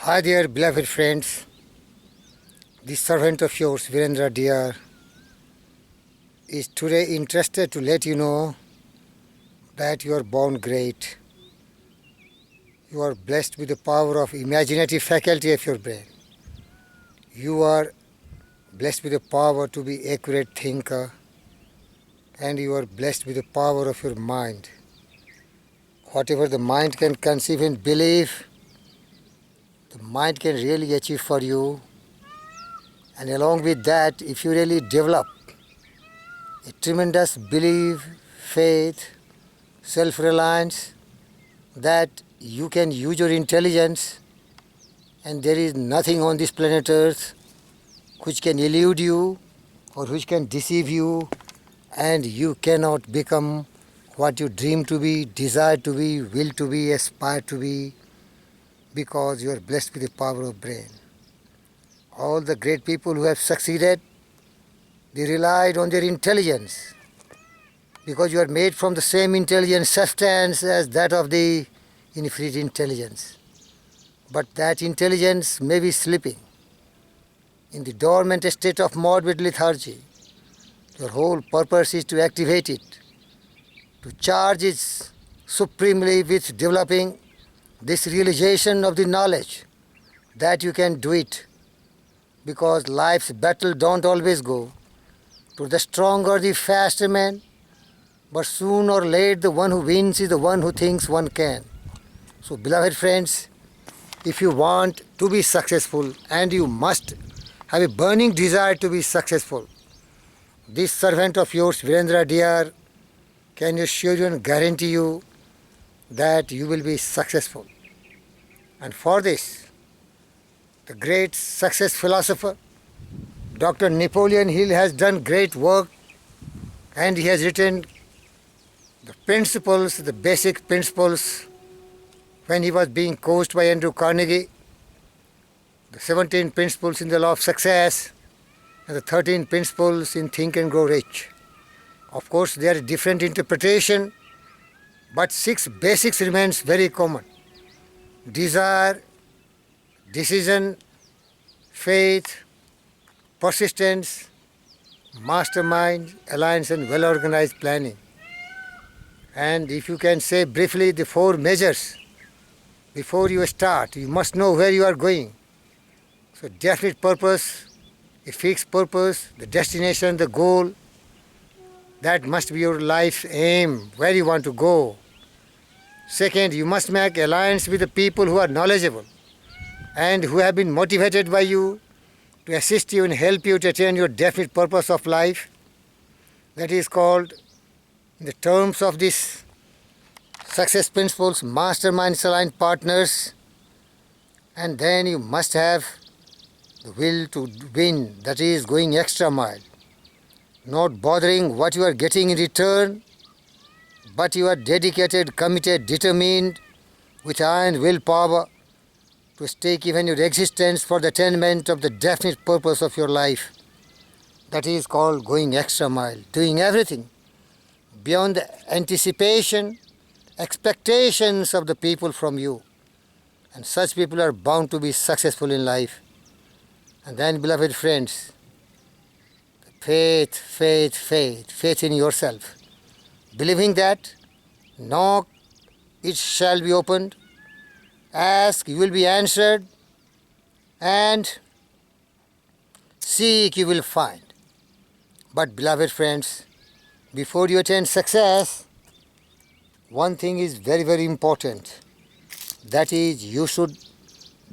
Hi there, beloved friends. The servant of yours, Virendra Dear, is today interested to let you know that you are born great. You are blessed with the power of imaginative faculty of your brain. You are blessed with the power to be accurate thinker, and you are blessed with the power of your mind. Whatever the mind can conceive and believe, the mind can really achieve for you. And along with that, if you really develop a tremendous belief, faith, self-reliance, that you can use your intelligence, and there is nothing on this planet Earth which can elude you or which can deceive you, and you cannot become what you dream to be, desire to be, will to be, aspire to be, because you are blessed with the power of brain. All the great people who have succeeded, they relied on their intelligence, because you are made from the same intelligent substance as that of the infinite intelligence. But that intelligence may be sleeping in the dormant state of morbid lethargy. Your whole purpose is to activate it, to charge it supremely with developing this realization of the knowledge that you can do it, because life's battle don't always go to the strong or the faster man, but soon or late the one who wins is the one who thinks one can. So beloved friends, if you want to be successful, and you must have a burning desire to be successful, this servant of yours, Virendra Dear, can assure you and guarantee you that you will be successful. And for this, the great success philosopher, Dr. Napoleon Hill, has done great work, and he has written the principles, the basic principles, when he was being coached by Andrew Carnegie, the 17 principles in the law of success, and the 13 principles in Think and Grow Rich. Of course, there are different interpretation, but 6 basics remains very common: desire, decision, faith, persistence, mastermind, alliance, and well-organized planning. And if you can say briefly the 4 measures before you start, you must know where you are going. So definite purpose, a fixed purpose, the destination, the goal, that must be your life's aim, where you want to go. Second, you must make alliance with the people who are knowledgeable and who have been motivated by you to assist you and help you to attain your definite purpose of life. That is called, in the terms of this success principles, masterminds, aligned partners. And then you must have the will to win, that is going extra mile, not bothering what you are getting in return, but you are dedicated, committed, determined, with iron willpower to stake even your existence for the attainment of the definite purpose of your life. That is called going extra mile, doing everything beyond the anticipation, expectations of the people from you. And such people are bound to be successful in life. And then, beloved friends, faith in yourself. Believing that, knock, it shall be opened, ask, you will be answered, and seek, you will find. But beloved friends, before you attain success, one thing is very, very important. That is, you should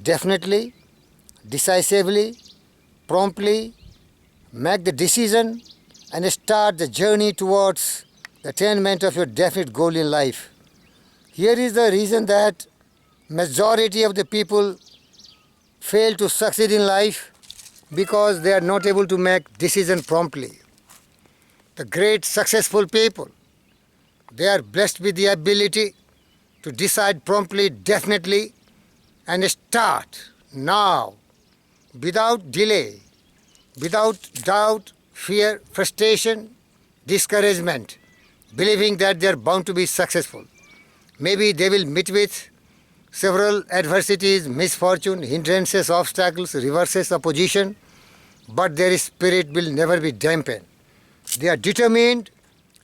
definitely, decisively, promptly make the decision and start the journey towards the attainment of your definite goal in life. Here is the reason that majority of the people fail to succeed in life, because they are not able to make decision promptly. The great successful people, they are blessed with the ability to decide promptly, definitely, and start now, without delay, without doubt, fear, frustration, discouragement, believing that they are bound to be successful. Maybe they will meet with several adversities, misfortune, hindrances, obstacles, reverses, opposition, but their spirit will never be dampened. They are determined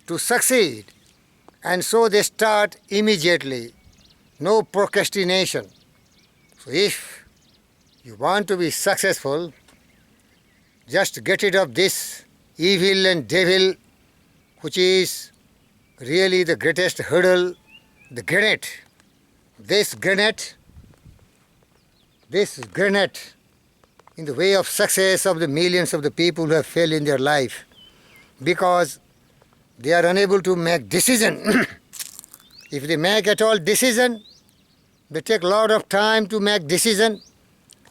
to succeed, and so they start immediately. No procrastination. So if you want to be successful, just get rid of this evil and devil, which is really the greatest hurdle, the granite. This granite in the way of success of the millions of the people who have failed in their life, because they are unable to make decision. If they make at all decision, they take a lot of time to make decision,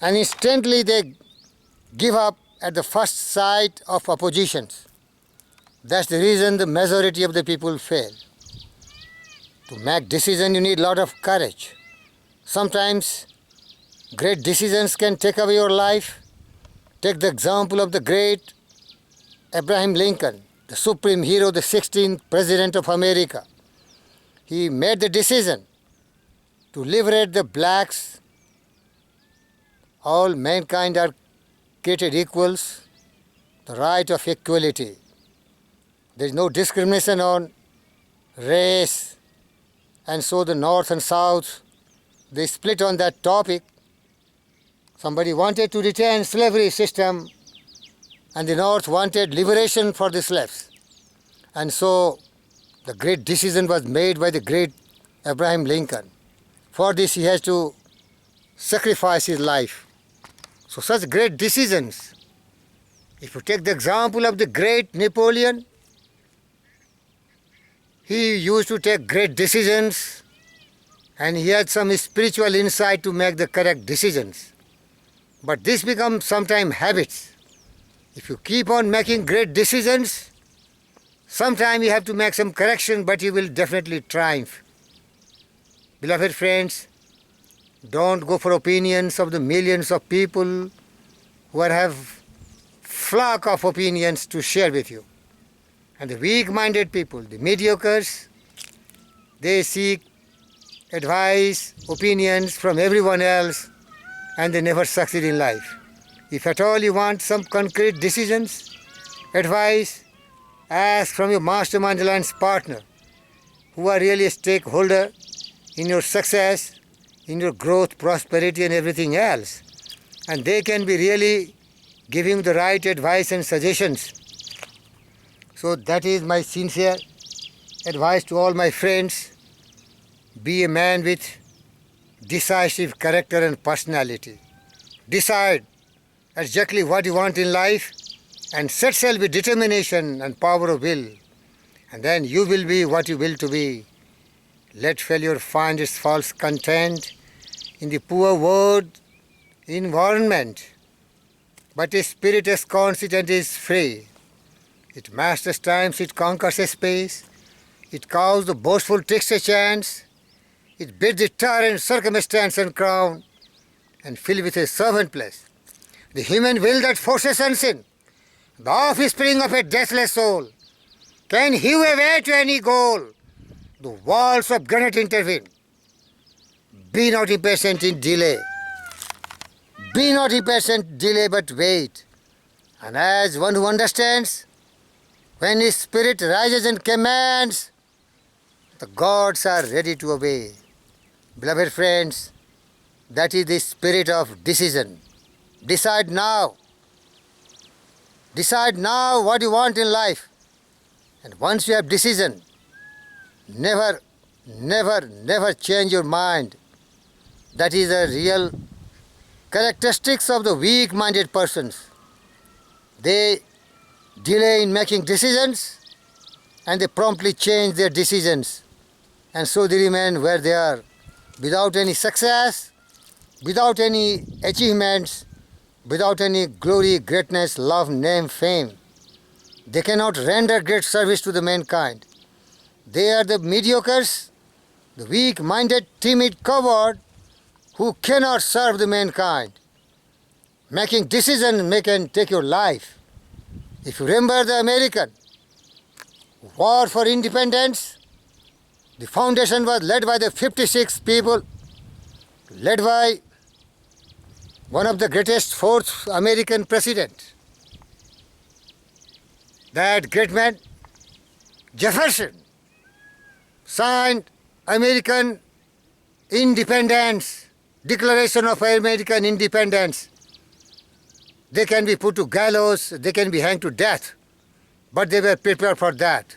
and instantly they give up at the first sight of oppositions. That's the reason the majority of the people fail. To make decision, you need a lot of courage. Sometimes great decisions can take away your life. Take the example of the great Abraham Lincoln, the supreme hero, the 16th President of America. He made the decision to liberate the blacks. All mankind are created equals, the right of equality. There is no discrimination on race, and so the North and South, they split on that topic. Somebody wanted to retain slavery system, and the North wanted liberation for the slaves. And so the great decision was made by the great Abraham Lincoln. For this he has to sacrifice his life. So such great decisions, if you take the example of the great Napoleon, he used to take great decisions, and he had some spiritual insight to make the correct decisions. But this becomes sometimes habits. If you keep on making great decisions, sometime you have to make some correction, but you will definitely triumph. Beloved friends, don't go for opinions of the millions of people who have flock of opinions to share with you. And the weak-minded people, the mediocres, they seek advice, opinions from everyone else, and they never succeed in life. If at all you want some concrete decisions, advice, ask from your mastermind alliance partner, who are really a stakeholder in your success, in your growth, prosperity, and everything else. And they can be really giving the right advice and suggestions. So that is my sincere advice to all my friends. Be a man with decisive character and personality. Decide exactly what you want in life and set sail with determination and power of will. And then you will be what you will to be. Let failure find its false content in the poor world environment. But a spirit is constant is free. It masters times, it conquers a space, it cows the boastful takes a chance, it bids the tyrant circumstance and crown, and fill with a servant place. The human will that forces unseen, the offspring of a deathless soul, can hew a way to any goal. The walls of granite intervene. Be not impatient in delay. Be not impatient, delay, but wait. And as one who understands, when his spirit rises and commands, the gods are ready to obey. Beloved friends, that is the spirit of decision. Decide now. Decide now what you want in life. And once you have decision, never change your mind. That is the real characteristics of the weak-minded persons. They delay in making decisions, and they promptly change their decisions, and so they remain where they are, without any success, without any achievements, without any glory, greatness, love, name, fame. They cannot render great service to the mankind. They are the mediocres, the weak-minded, timid, coward, who cannot serve the mankind. Making decisions may can take your life. If you remember the American War for Independence, the foundation was led by the 56 people led by one of the greatest fourth American president. That great man, Jefferson, signed American independence, Declaration of American Independence. They can be put to gallows, they can be hanged to death, but they were prepared for that.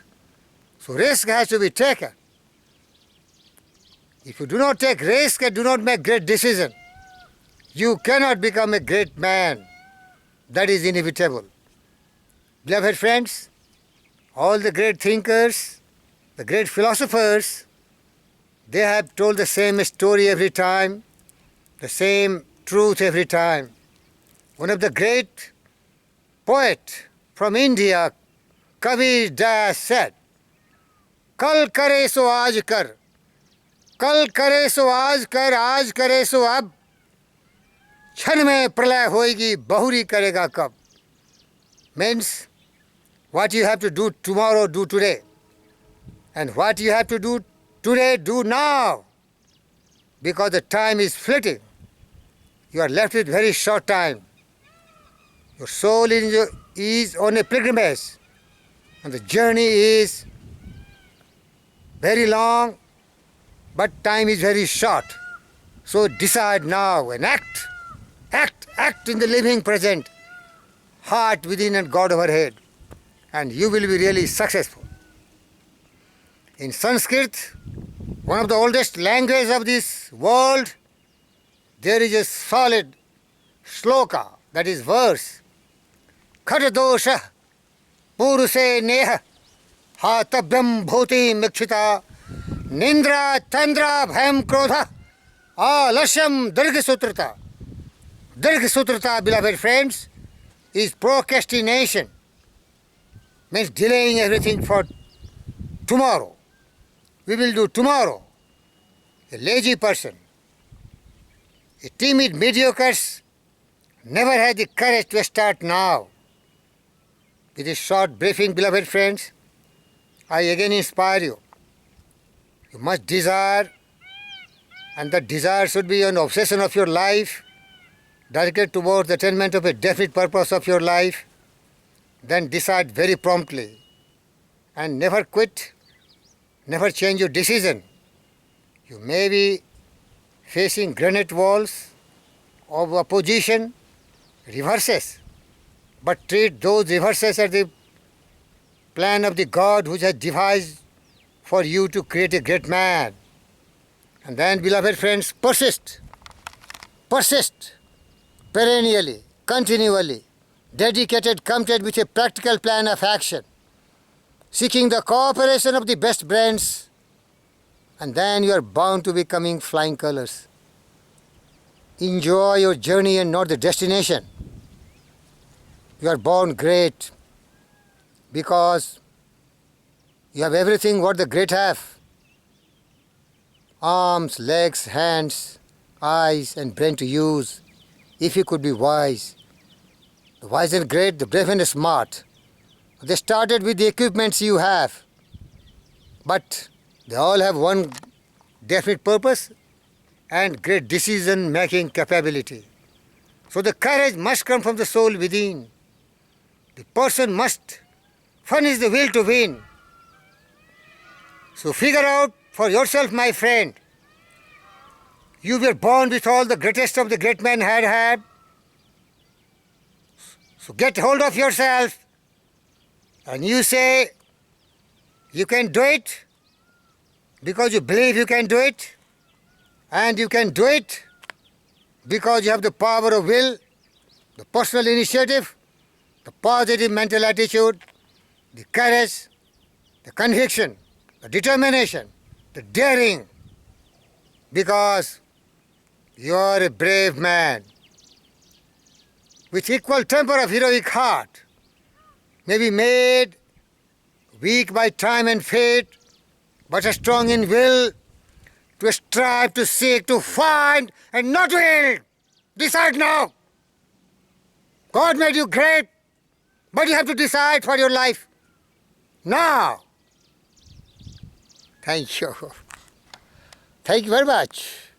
So risk has to be taken. If you do not take risk and do not make great decision, you cannot become a great man. That is inevitable. Beloved friends, all the great thinkers, the great philosophers, they have told the same story every time, the same truth every time. One of the great poet from India, Kabir Das, said, "Kal kare so aaj kar, kal kare so aaj kar, aaj kare so ab, क्षण में प्रलय होएगी बहुरी करेगा कब." Means, what you have to do tomorrow, do today. And what you have to do today, do now. Because the time is fleeting. You are left with very short time. Your soul is on a pilgrimage. And the journey is very long, but time is very short. So decide now and act. Act in the living present. Heart within and God overhead. And you will be really successful. In Sanskrit, one of the oldest languages of this world, there is a solid shloka, that is verse. Khatadosha puruse neha hatabyam bhuti mikshita nindra chandra bhayam krodha alashyam dirghasutrata. Dirghasutrata, beloved friends, is procrastination. Means delaying everything for tomorrow. We will do tomorrow. A lazy person, a timid mediocres never had the courage to start now. With this short briefing, beloved friends, I again inspire you. You must desire, and that desire should be an obsession of your life, directed towards the attainment of a definite purpose of your life. Then decide very promptly and never quit, never change your decision. You may be facing granite walls of opposition, reverses, but treat those reverses as the plan of the God who has devised for you to create a great man. And then, beloved friends, persist, perennially, continually, dedicated, committed with a practical plan of action, seeking the cooperation of the best brains, and then you are bound to becoming flying colors. Enjoy your journey and not the destination. You are born great because you have everything what the great have. Arms, legs, hands, eyes, and brain to use, if you could be wise. The wise and great, the brave and the smart. They started with the equipments you have, but they all have one definite purpose and great decision-making capability. So the courage must come from the soul within. The person must furnish the will to win. So figure out for yourself, my friend. You were born with all the greatest of the great men had. So get hold of yourself and you say you can do it because you believe you can do it, and you can do it because you have the power of will, the personal initiative, the positive mental attitude, the courage, the conviction, the determination, the daring, because you are a brave man with equal temper of heroic heart, may be made weak by time and fate, but strong in will, to strive, to seek, to find, and not to yield. Decide now. God made you great, but you have to decide for your life now. Thank you. Thank you very much.